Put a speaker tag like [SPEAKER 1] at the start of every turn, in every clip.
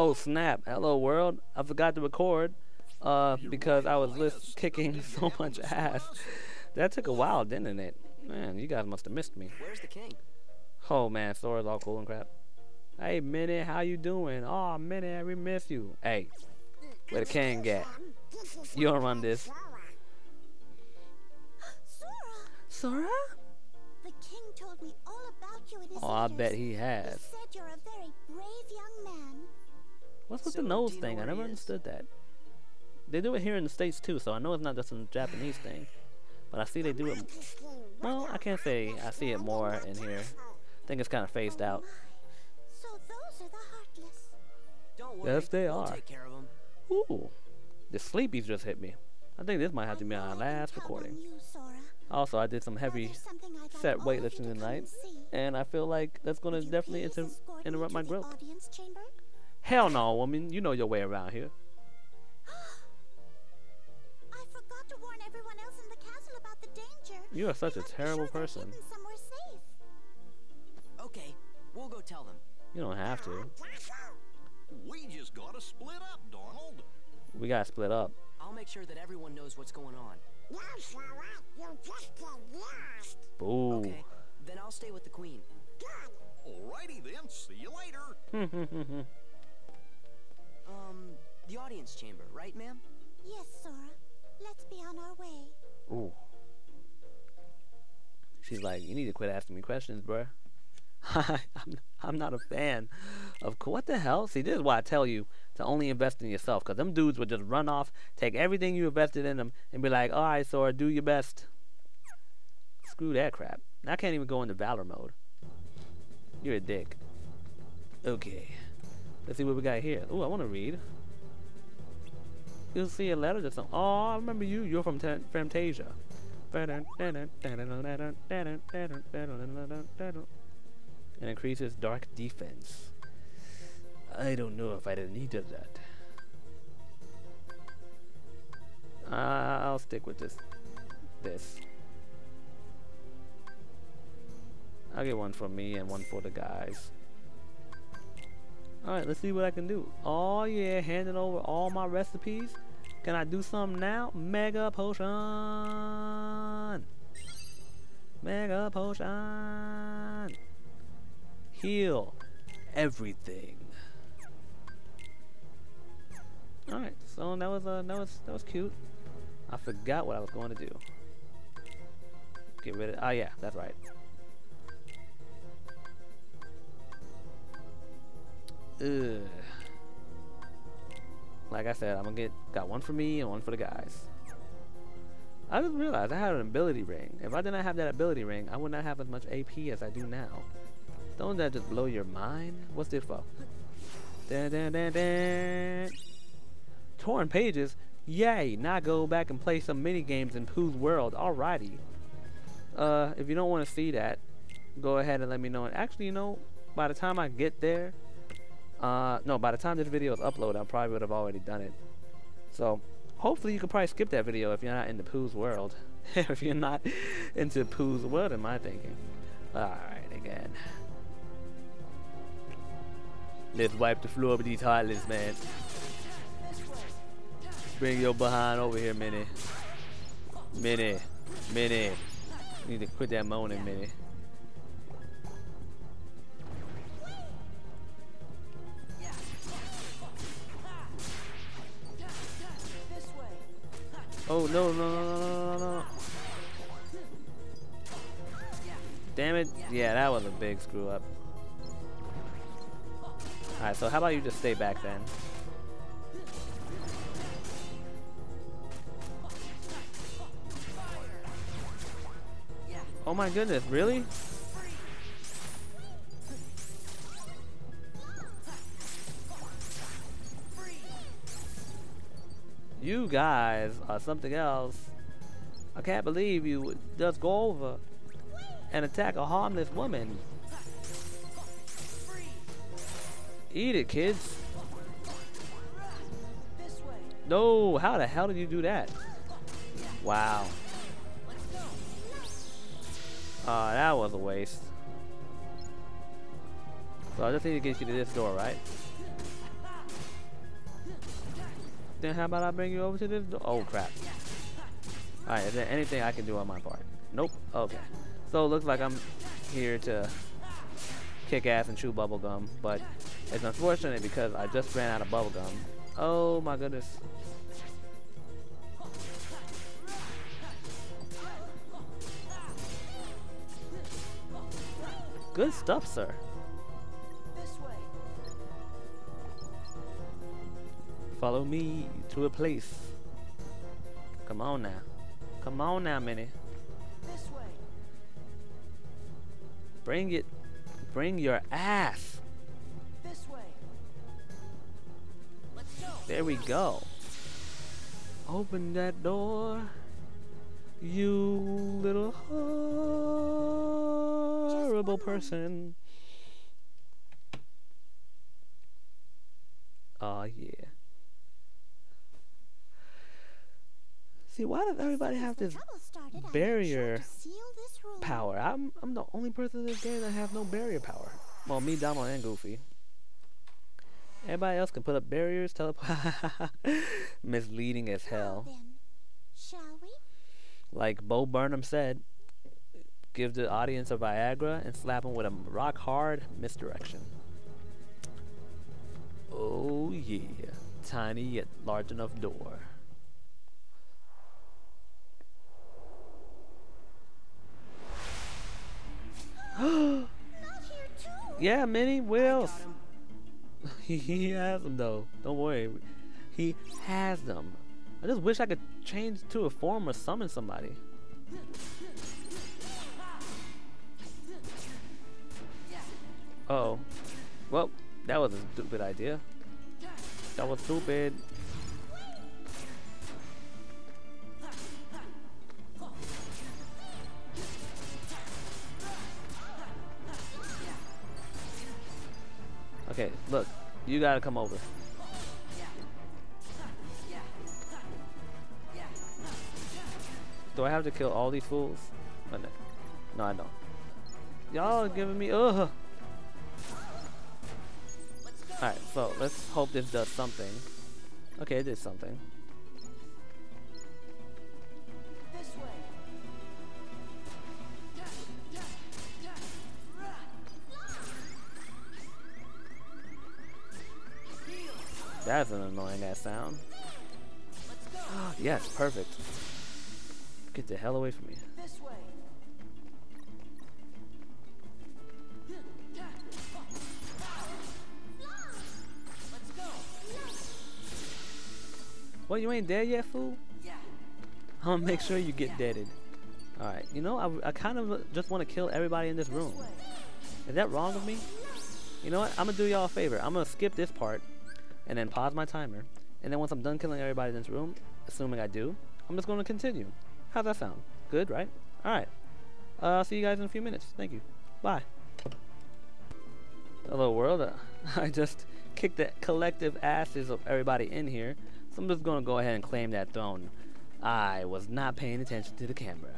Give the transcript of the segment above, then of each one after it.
[SPEAKER 1] Oh snap! Hello world. I forgot to record. Because I was kicking so much ass. That took a while, didn't it? Man, you guys must have missed me.
[SPEAKER 2] Where's the king?
[SPEAKER 1] Oh man, Sora's all cool and crap. Hey Minnie, how you doing? Oh Minnie, we miss you. Hey, where the king at? You don't run this.
[SPEAKER 3] Sora?
[SPEAKER 1] Sora?
[SPEAKER 3] The king told me all about you in his
[SPEAKER 1] Oh, I
[SPEAKER 3] letters.
[SPEAKER 1] bet he
[SPEAKER 3] He
[SPEAKER 1] has.
[SPEAKER 3] said you're a very brave young man.
[SPEAKER 1] What's with
[SPEAKER 2] So,
[SPEAKER 1] the nose
[SPEAKER 2] do you know
[SPEAKER 1] thing? I
[SPEAKER 2] where
[SPEAKER 1] never
[SPEAKER 2] he is?
[SPEAKER 1] understood that. They do it here in the States too, so I know it's not just a Japanese thing. But I see they do it. Well, I can't say I see it more in here. I think it's kind of phased out.
[SPEAKER 3] So those are the Heartless.
[SPEAKER 2] Don't worry.
[SPEAKER 1] Yes, they
[SPEAKER 2] we'll
[SPEAKER 1] are.
[SPEAKER 2] take care of him.
[SPEAKER 1] Ooh, the sleepies just hit me. I think this might have to be our last recording. Also, I did some heavy set weightlifting tonight, and I feel like that's gonna definitely interrupt my growth. Hell no, woman. You know your way around here.
[SPEAKER 3] I forgot to warn everyone else in the castle about the danger.
[SPEAKER 1] You are such a
[SPEAKER 3] They must be
[SPEAKER 1] terrible
[SPEAKER 3] sure they're
[SPEAKER 1] person.
[SPEAKER 3] hidden somewhere safe.
[SPEAKER 2] Okay, we'll go tell them.
[SPEAKER 1] You don't have to.
[SPEAKER 4] We just gotta split up, Donald.
[SPEAKER 1] We gotta split up.
[SPEAKER 2] I'll make sure that everyone knows what's going on.
[SPEAKER 1] Boo.
[SPEAKER 2] Okay, then I'll stay with the queen.
[SPEAKER 4] Alrighty then, see you later.
[SPEAKER 2] The audience chamber, right, ma'am?
[SPEAKER 3] Yes, Sora. Let's be on our way.
[SPEAKER 1] Ooh. She's like, you need to quit asking me questions, bruh. I'm not a fan of what the hell. See, this is why I tell you to only invest in yourself, because them dudes would just run off, take everything you invested in them, and be like, alright, Sora, do your best. Screw that crap. I can't even go into Valor mode. You're a dick. Okay. Let's see what we got here. Ooh, I want to read. You'll see a letter to some. Oh, I remember you. You're from Fantasia. And increases dark defense. I don't know if I needed that. I'll stick with this. I'll get one for me and one for the guys. Alright, let's see what I can do. Oh yeah, handing over all my recipes. Can I do something now? Mega potion! Mega potion! Heal everything. Alright, so that was cute. I forgot what I was going to do. Get rid of. Oh yeah, that's right. Ugh. Like I said, got one for me and one for the guys. I just realized I had an ability ring. If I did not have that ability ring, I would not have as much AP as I do now. Don't that just blow your mind? What's this for? Dun, dun, dun, dun. Torn pages? Yay! Now go back and play some mini games in Pooh's World. Alrighty. If you don't want to see that, go ahead and let me know. And actually, you know, by the time I get there, no, by the time this video is uploaded, I probably would have already done it. So, hopefully you can probably skip that video if you're not into Pooh's World. If you're not into Pooh's World, am I thinking? Alright, again. Let's wipe the floor with these Heartless, man. Bring your behind over here, Minnie. Minnie. You need to quit that moaning, Minnie. Oh no. Damn it. Yeah, that was a big screw up. Alright, so how about you just stay back then? Oh my goodness, really? You guys are something else. I can't believe you would just go over and attack a harmless woman. Eat it, kids. No, how the hell did you do that? Wow. Oh, that was a waste. So I just need to get you to this door, right? then how about I bring you over to this door? Oh crap. Alright, is there anything I can do on my part? Nope. Okay. So it looks like I'm here to kick ass and chew bubblegum, but it's unfortunate because I just ran out of bubblegum. Oh my goodness. Good stuff, sir.
[SPEAKER 2] This way.
[SPEAKER 1] Follow me to a place. Come on now. Come on now, Minnie.
[SPEAKER 2] This way.
[SPEAKER 1] Bring it. Bring your ass.
[SPEAKER 2] This way. Let's go.
[SPEAKER 1] There we go. Open that door. You little horrible person. Oh yeah. See, why does everybody have this
[SPEAKER 3] Trouble started, I
[SPEAKER 1] barrier
[SPEAKER 3] made sure to seal this room.
[SPEAKER 1] power? I'm the only person in this game that has no barrier power. Well, me, Donald, and Goofy. Everybody else can put up barriers, teleport. Misleading as
[SPEAKER 3] Well
[SPEAKER 1] hell.
[SPEAKER 3] then, shall we?
[SPEAKER 1] Like Bo Burnham said, give the audience a Viagra and slap them with a rock hard misdirection. Oh yeah. Tiny yet large enough door.
[SPEAKER 3] Not here too.
[SPEAKER 1] Yeah, Minnie,
[SPEAKER 2] I
[SPEAKER 1] Wills.
[SPEAKER 2] got him.
[SPEAKER 1] He has them though. Don't worry. He has them. I just wish I could change to a form or summon somebody. Uh-oh. Well, that was a stupid idea. That was stupid. Okay, look. You gotta come over. Do I have to kill all these fools? Oh, no. No, I don't. Y'all are giving me ugh. Alright, so let's hope this does something. Okay, it did something.
[SPEAKER 2] This way.
[SPEAKER 1] That's an annoying ass sound. Yes, perfect. Get the hell away from me.
[SPEAKER 2] This way. Let's go.
[SPEAKER 1] What, you ain't dead yet, fool?
[SPEAKER 2] Yeah.
[SPEAKER 1] I'm gonna make sure you get deaded. Alright, you know, I kind of just want to kill everybody in this room.
[SPEAKER 2] This way.
[SPEAKER 1] Is that wrong of me? You know what? I'm gonna do y'all a favor. I'm gonna skip this part and then pause my timer. And then once I'm done killing everybody in this room, assuming I do, I'm just gonna continue. How's that sound? Good, right? Alright. I'll see you guys in a few minutes. Thank you. Bye. Hello world. I just kicked the collective asses of everybody in here. So I'm just gonna go ahead and claim that throne. I was not paying attention to the camera.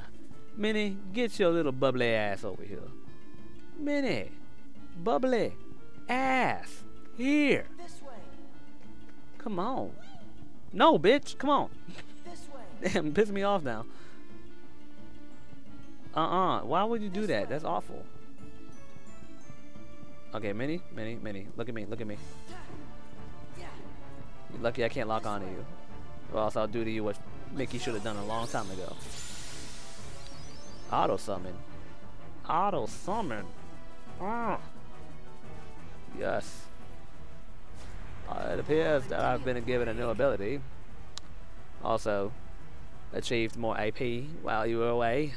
[SPEAKER 1] Minnie, get your little bubbly ass over here. Minnie, bubbly ass here.
[SPEAKER 2] This way.
[SPEAKER 1] Come on. No, bitch. Come on.
[SPEAKER 2] This way.
[SPEAKER 1] Damn, piss me off now. Why would you do that? That's awful. Okay, Minnie. Look at me. Look at me. You're lucky I can't lock onto you. Or else I'll do to you what Mickey should have done a long time ago. Auto summon. Auto summon. Yes. It appears that I've been given a new ability. Also, achieved more AP while you were away.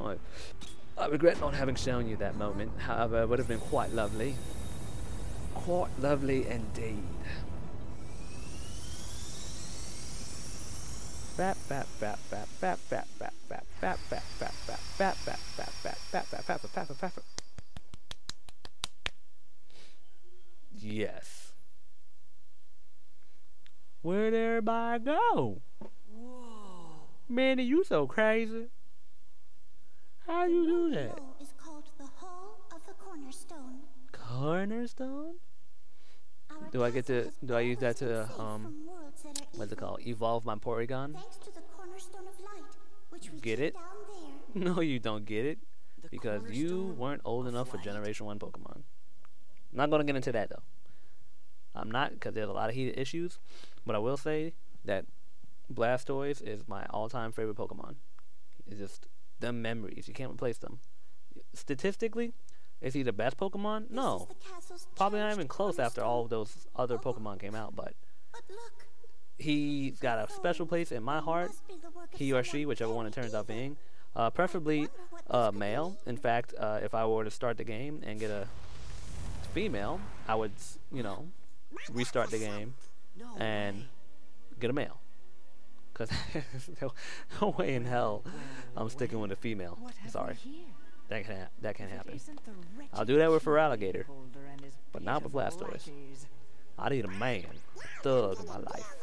[SPEAKER 1] I regret not having shown you that moment. However, it would have been quite lovely. Quite lovely indeed. Yes. Where'd everybody go?
[SPEAKER 2] Whoa.
[SPEAKER 1] Manny, you so crazy. How you do that?
[SPEAKER 3] Below is called the Hall of the Cornerstone.
[SPEAKER 1] Cornerstone?
[SPEAKER 3] Our
[SPEAKER 1] Do I get
[SPEAKER 3] castle
[SPEAKER 1] to-
[SPEAKER 3] has
[SPEAKER 1] do I use that
[SPEAKER 3] always been
[SPEAKER 1] to,
[SPEAKER 3] safe from worlds that are
[SPEAKER 1] what's it called? Evolve my Porygon.
[SPEAKER 3] Thanks to the cornerstone of light, which we
[SPEAKER 1] Get
[SPEAKER 3] keep
[SPEAKER 1] it?
[SPEAKER 3] down there.
[SPEAKER 1] No, you don't get it.
[SPEAKER 2] The
[SPEAKER 1] Because you
[SPEAKER 2] cornerstone
[SPEAKER 1] weren't old
[SPEAKER 2] of
[SPEAKER 1] enough for
[SPEAKER 2] light.
[SPEAKER 1] Generation 1 Pokemon. I'm not going to get into that, though. I'm not, because there's a lot of heated issues. But I will say that Blastoise is my all-time favorite Pokemon. It's just the memories. You can't replace them. Statistically, is he the best Pokemon?
[SPEAKER 3] This
[SPEAKER 1] No.
[SPEAKER 3] is the castle's
[SPEAKER 1] Probably not
[SPEAKER 3] cherished
[SPEAKER 1] even close after all of
[SPEAKER 3] cornerstone.
[SPEAKER 1] those other Pokemon came out. But
[SPEAKER 3] But look,
[SPEAKER 1] he's got a special place in my
[SPEAKER 3] it
[SPEAKER 1] heart.
[SPEAKER 3] must be the work of
[SPEAKER 1] He or
[SPEAKER 3] someone
[SPEAKER 1] she, whichever one it
[SPEAKER 3] very
[SPEAKER 1] turns out
[SPEAKER 3] evil.
[SPEAKER 1] being. Preferably
[SPEAKER 3] wonder what this could
[SPEAKER 1] male.
[SPEAKER 3] be.
[SPEAKER 1] In fact, if I were to start the game and get a female, I would, restart the game
[SPEAKER 2] No
[SPEAKER 1] and
[SPEAKER 2] way.
[SPEAKER 1] get a male. Because no way in hell I'm sticking with a female.
[SPEAKER 2] What have
[SPEAKER 1] Sorry,
[SPEAKER 2] we here?
[SPEAKER 1] that can't
[SPEAKER 2] If it
[SPEAKER 1] happen.
[SPEAKER 2] isn't the
[SPEAKER 1] I'll
[SPEAKER 2] wretched
[SPEAKER 1] do that with
[SPEAKER 2] key
[SPEAKER 1] Feraligatr,
[SPEAKER 2] holder and his
[SPEAKER 1] but not with
[SPEAKER 2] pitiful
[SPEAKER 1] Blastoise.
[SPEAKER 2] lackeys.
[SPEAKER 1] I need a man, a thug in my life.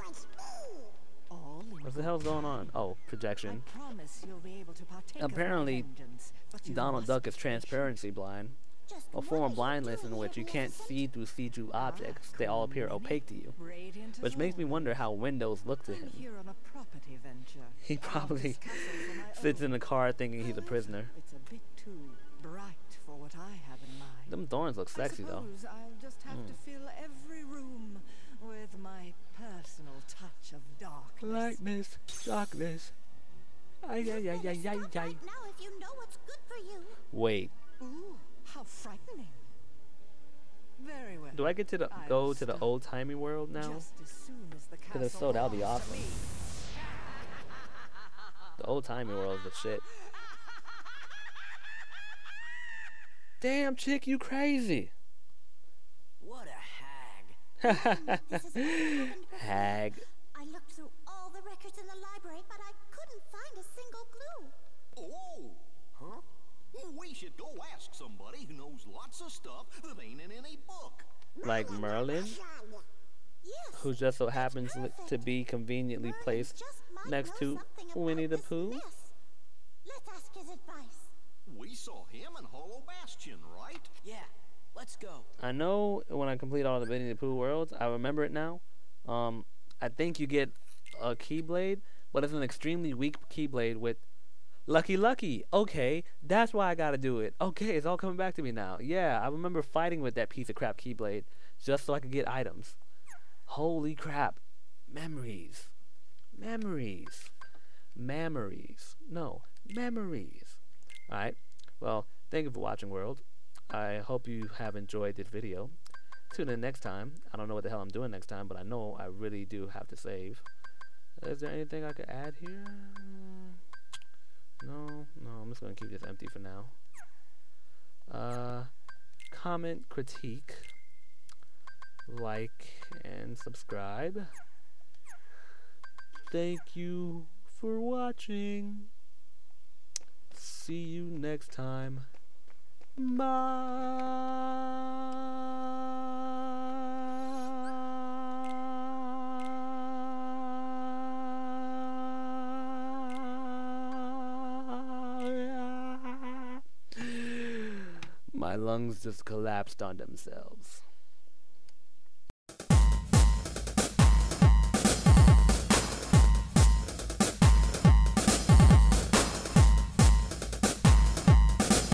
[SPEAKER 2] All in
[SPEAKER 1] What the hell's going on? Oh,
[SPEAKER 2] I
[SPEAKER 1] projection.
[SPEAKER 2] promise you'll be able to partake
[SPEAKER 1] Apparently,
[SPEAKER 2] of my vengeance, but you
[SPEAKER 1] Donald
[SPEAKER 2] must
[SPEAKER 1] Duck is
[SPEAKER 2] be
[SPEAKER 1] transparency blind.
[SPEAKER 3] Just
[SPEAKER 1] A
[SPEAKER 3] what
[SPEAKER 1] form of
[SPEAKER 3] is he
[SPEAKER 1] blindness
[SPEAKER 3] doing
[SPEAKER 1] in which
[SPEAKER 3] here,
[SPEAKER 1] you can't
[SPEAKER 3] Millicent?
[SPEAKER 1] see through see-through objects. They all appear opaque to you.
[SPEAKER 2] Radiant as
[SPEAKER 1] Which makes me
[SPEAKER 2] always.
[SPEAKER 1] wonder how Windows look to
[SPEAKER 2] I'm
[SPEAKER 1] him.
[SPEAKER 2] here on a property venture.
[SPEAKER 1] He
[SPEAKER 2] I want
[SPEAKER 1] probably
[SPEAKER 2] this castle for my
[SPEAKER 1] sits in
[SPEAKER 2] own.
[SPEAKER 1] the car thinking he's a prisoner.
[SPEAKER 2] It's a bit too bright for what I have in mind.
[SPEAKER 1] Them thorns look sexy though.
[SPEAKER 2] I suppose I'll just have to fill every room with my personal touch of darkness.
[SPEAKER 1] Lightness, darkness. Ay, ay, ay,
[SPEAKER 3] Better
[SPEAKER 1] ay, ay,
[SPEAKER 3] stop
[SPEAKER 1] ay.
[SPEAKER 3] right now if you know what's good for you.
[SPEAKER 1] Wait,
[SPEAKER 2] Ooh, how frightening. Very well.
[SPEAKER 1] do I get to
[SPEAKER 2] I'll
[SPEAKER 1] go to the
[SPEAKER 2] stop.
[SPEAKER 1] old timey world now?
[SPEAKER 2] Just as soon as the
[SPEAKER 1] Because if
[SPEAKER 2] castle
[SPEAKER 1] so, that'll be
[SPEAKER 2] belongs to
[SPEAKER 1] awesome.
[SPEAKER 2] me.
[SPEAKER 1] The old timey world is the shit. Damn chick, you crazy.
[SPEAKER 4] What a hag.
[SPEAKER 3] This is what happened before.
[SPEAKER 1] Hag.
[SPEAKER 3] I looked through all the records in the library, but I couldn't find a single clue.
[SPEAKER 4] Oh, huh? We should go ask somebody who knows lots of stuff that ain't in any book.
[SPEAKER 1] Like Merlin,
[SPEAKER 3] Yes.
[SPEAKER 1] who just so happens to
[SPEAKER 3] perfect.
[SPEAKER 1] be conveniently
[SPEAKER 3] Merlin
[SPEAKER 1] placed
[SPEAKER 3] just might
[SPEAKER 1] next
[SPEAKER 3] know
[SPEAKER 1] to
[SPEAKER 3] something about
[SPEAKER 1] Winnie the
[SPEAKER 3] this
[SPEAKER 1] Pooh.
[SPEAKER 3] mess. Let's ask his advice.
[SPEAKER 4] We saw him in Hollow Bastion, right?
[SPEAKER 2] Yeah, let's go.
[SPEAKER 1] I know when I complete all the Winnie the Pooh worlds, I remember it now. I think you get a Keyblade, but it's an extremely weak Keyblade with Lucky. Okay, that's why I gotta do it. Okay, it's all coming back to me now. Yeah, I remember fighting with that piece of crap Keyblade just so I could get items. Holy crap. Memories. No, memories. Alright, well, thank you for watching, world. I hope you have enjoyed this video. Tune in next time. I don't know what the hell I'm doing next time, but I know I really do have to save. Is there anything I could add here? No, I'm just gonna keep this empty for now. Comment, critique, like, and subscribe. Thank you for watching. See you next time. Bye. My lungs just collapsed on themselves.